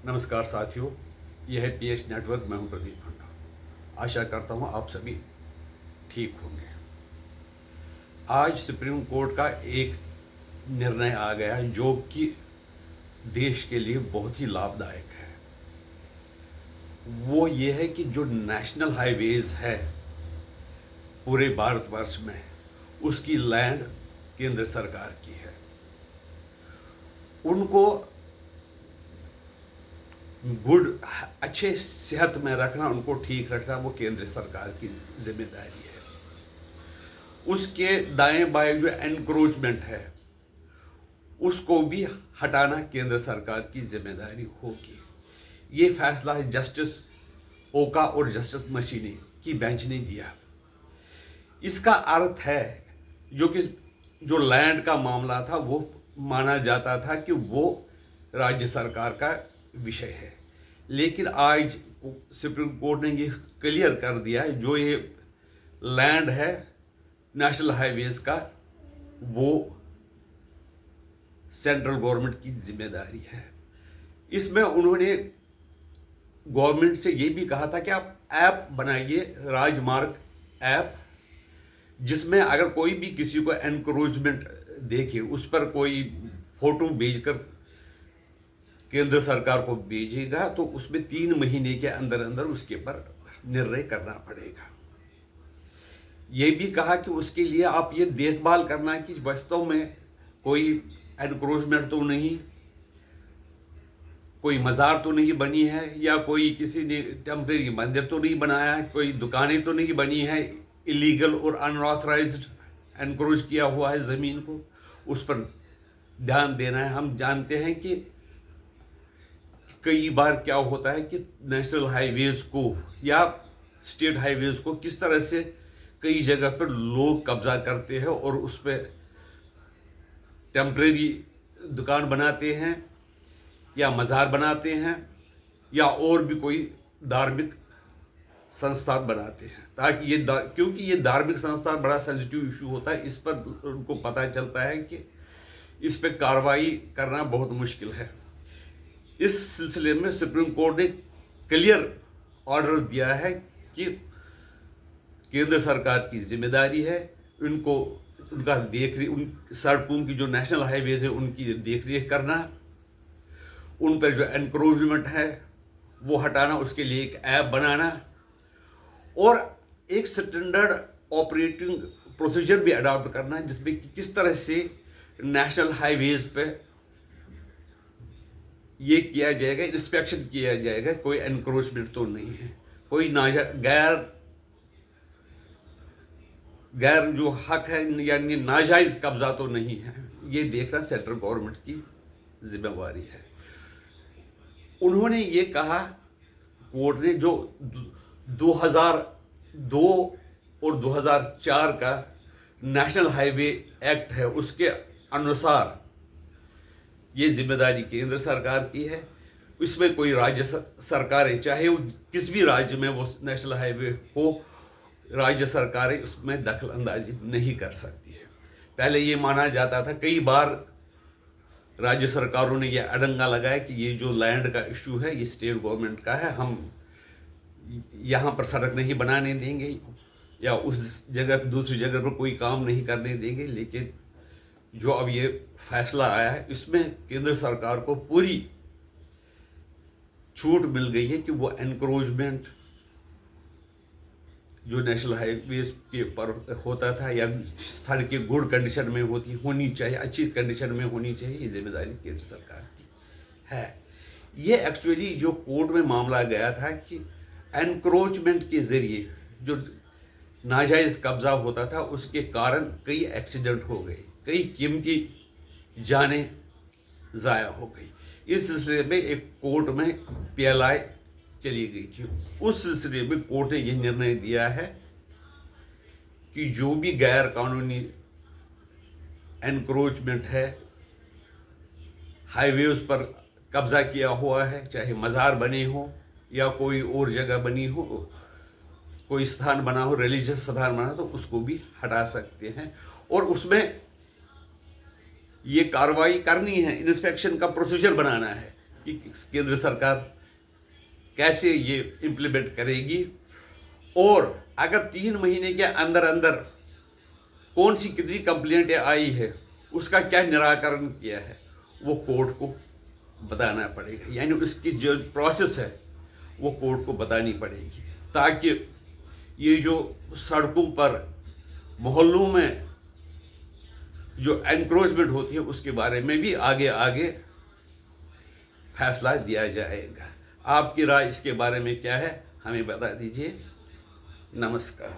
नमस्कार साथियों, यह है पीएच नेटवर्क। मैं हूं प्रदीप खंडा। आशा करता हूं आप सभी ठीक होंगे। आज सुप्रीम कोर्ट का एक निर्णय आ गया जो कि देश के लिए बहुत ही लाभदायक है। वो ये है कि जो नेशनल हाईवेज है पूरे भारतवर्ष में, उसकी लैंड केंद्र सरकार की है। उनको अच्छे सेहत में रखना, उनको ठीक रखना, वो केंद्र सरकार की जिम्मेदारी है। उसके दाएं बाएं जो एनक्रोचमेंट है उसको भी हटाना केंद्र सरकार की जिम्मेदारी होगी। ये फैसला जस्टिस ओका और जस्टिस मसीनी की बेंच ने दिया। इसका अर्थ है जो लैंड का मामला था वो माना जाता था कि वो राज्य सरकार का विषय है, लेकिन आज सुप्रीम कोर्ट ने ये क्लियर कर दिया है जो ये लैंड है नेशनल हाईवेज का वो सेंट्रल गवर्नमेंट की जिम्मेदारी है। इसमें उन्होंने गवर्नमेंट से ये भी कहा था कि आप ऐप बनाइए, राजमार्ग ऐप, जिसमें अगर कोई भी किसी को एनक्रोचमेंट देखे उस पर कोई फोटो भेजकर केंद्र सरकार को भेजेगा तो उसमें 3 महीने के अंदर अंदर उसके पर निर्णय करना पड़ेगा। यह भी कहा कि उसके लिए आप ये देखभाल करना कि वास्तव में कोई एनक्रोचमेंट तो नहीं, कोई मज़ार तो नहीं बनी है, या कोई किसी ने टेम्परेरी मंदिर तो नहीं बनाया, कोई दुकानें तो नहीं बनी है, इलीगल और अनऑथराइज्ड एनक्रोच किया हुआ है ज़मीन को, उस पर ध्यान देना है। हम जानते हैं कि कई बार क्या होता है कि नेशनल हाईवेज को या स्टेट हाईवेज को किस तरह से कई जगह पर लोग कब्जा करते हैं और उस पर टेम्परेरी दुकान बनाते हैं या मज़ार बनाते हैं या और भी कोई धार्मिक संस्थान बनाते हैं, ताकि क्योंकि ये धार्मिक संस्थान बड़ा सेंसिटिव इशू होता है, इस पर उनको पता चलता है कि इस पर कार्रवाई करना बहुत मुश्किल है। इस सिलसिले में सुप्रीम कोर्ट ने क्लियर ऑर्डर दिया है कि केंद्र सरकार की जिम्मेदारी है उनका उन सड़कों की जो नेशनल हाईवेज है उनकी देखरेख करना, उन पर जो एनक्रोचमेंट है वो हटाना, उसके लिए एक ऐप बनाना और एक स्टैंडर्ड ऑपरेटिंग प्रोसीजर भी अडॉप्ट करना जिसमें किस तरह से नेशनल हाईवेज पे ये किया जाएगा, इंस्पेक्शन किया जाएगा, कोई एनक्रोचमेंट तो नहीं है, कोई गैर जो हक है यानी नाजायज कब्जा तो नहीं है। ये देखना सेंट्रल गवर्नमेंट की जिम्मेवारी है। उन्होंने ये कहा, कोर्ट ने, जो 2002 और 2004 का नेशनल हाईवे एक्ट है उसके अनुसार ये जिम्मेदारी केंद्र सरकार की है। इसमें कोई राज्य सरकारें, चाहे वो किस भी राज्य में वो नेशनल हाईवे हो, राज्य सरकारें उसमें दखल अंदाजी नहीं कर सकती है। पहले ये माना जाता था, कई बार राज्य सरकारों ने यह अड़ंगा लगाया कि ये जो लैंड का इशू है ये स्टेट गवर्नमेंट का है, हम यहाँ पर सड़क नहीं बनाने देंगे या उस जगह दूसरी जगह पर कोई काम नहीं करने देंगे। लेकिन जो अब ये फैसला आया है इसमें केंद्र सरकार को पूरी छूट मिल गई है कि वो एनक्रोचमेंट जो नेशनल हाईवेज के पर होता था या सड़कें गुड कंडीशन में होनी चाहिए, अच्छी कंडीशन में होनी चाहिए, ये जिम्मेदारी केंद्र सरकार की है। ये एक्चुअली जो कोर्ट में मामला गया था कि एनक्रोचमेंट के ज़रिए जो नाजायज़ कब्जा होता था उसके कारण कई एक्सीडेंट हो गए, कई कीमती जानें ज़ाया हो गई। इस सिलसिले में एक कोर्ट में PLI चली गई थी। उस सिलसिले में कोर्ट ने यह निर्णय दिया है कि जो भी गैर कानूनी एनक्रोचमेंट है, हाईवेज पर कब्जा किया हुआ है, चाहे मज़ार बने हो या कोई और जगह बनी हो, कोई स्थान बना हो, रिलीजियस स्थान बना हो, तो उसको भी हटा सकते हैं और उसमें ये कार्रवाई करनी है, इंस्पेक्शन का प्रोसीजर बनाना है। कि केंद्र सरकार कैसे ये इम्प्लीमेंट करेगी, और अगर 3 महीने के अंदर अंदर कौन सी कितनी कंप्लेंटें आई है, उसका क्या निराकरण किया है, वो कोर्ट को बताना पड़ेगा। यानी उसकी जो प्रोसेस है वो कोर्ट को बतानी पड़ेगी, ताकि ये जो सड़कों पर मोहल्लों में जो एनक्रोचमेंट होती है उसके बारे में भी आगे आगे फैसला दिया जाएगा। आपकी राय इसके बारे में क्या है, हमें बता दीजिए। नमस्कार।